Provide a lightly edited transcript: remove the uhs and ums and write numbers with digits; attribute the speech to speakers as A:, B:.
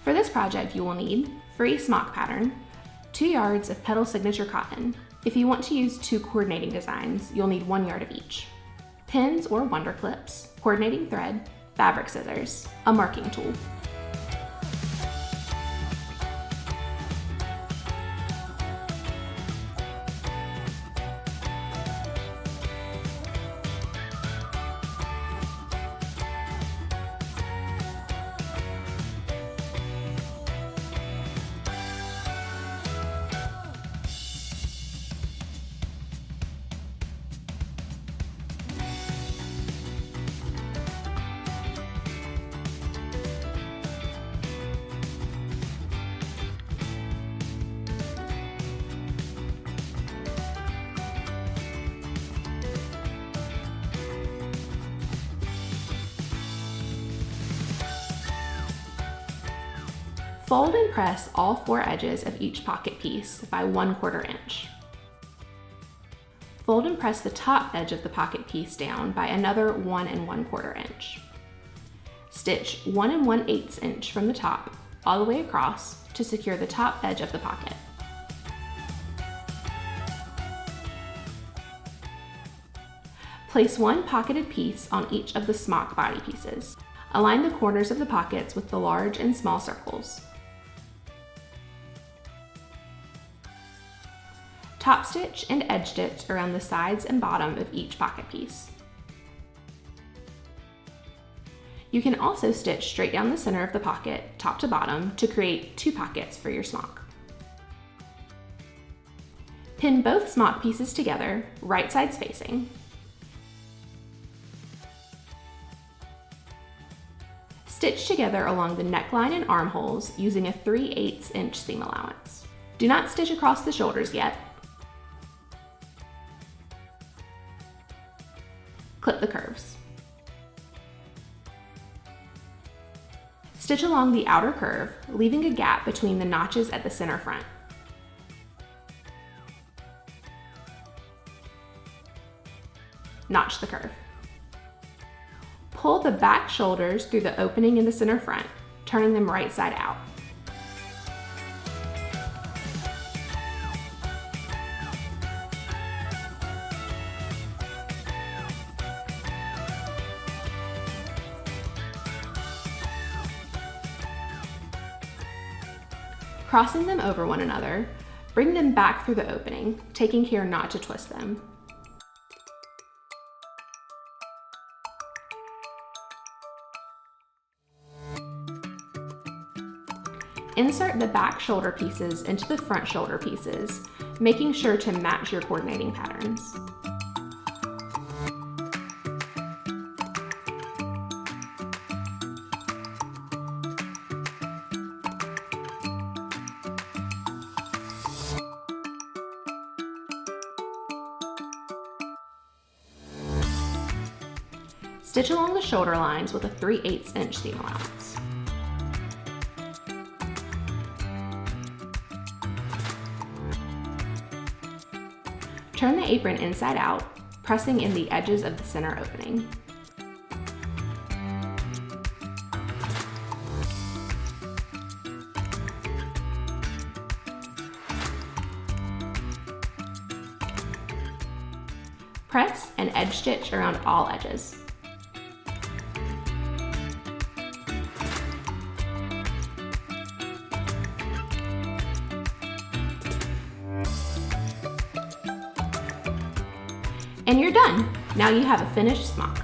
A: For this project, you will need free smock pattern, 2 yards of petal signature cotton. If you want to use 2 coordinating designs, you'll need 1 yard of each. Pins or wonder clips, coordinating thread, fabric scissors, a marking tool. Fold and press all 4 edges of each pocket piece by 1/4 inch. Fold and press the top edge of the pocket piece down by another 1 1/4 inch. Stitch 1 1/8 inch from the top all the way across to secure the top edge of the pocket. Place 1 pocketed piece on each of the smock body pieces. Align the corners of the pockets with the large and small circles. Top stitch and edge stitch around the sides and bottom of each pocket piece. You can also stitch straight down the center of the pocket, top to bottom, to create 2 pockets for your smock. Pin both smock pieces together, right sides facing. Stitch together along the neckline and armholes using a 3/8 inch seam allowance. Do not stitch across the shoulders yet. Clip the curves. Stitch along the outer curve, leaving a gap between the notches at the center front. Notch the curve. Pull the back shoulders through the opening in the center front, turning them right side out. Crossing them over one another, bring them back through the opening, taking care not to twist them. Insert the back shoulder pieces into the front shoulder pieces, making sure to match your coordinating patterns. Stitch along the shoulder lines with a 3/8 inch seam allowance. Turn the apron inside out, pressing in the edges of the center opening. Press and edge stitch around all edges. And you're done! Now you have a finished smock.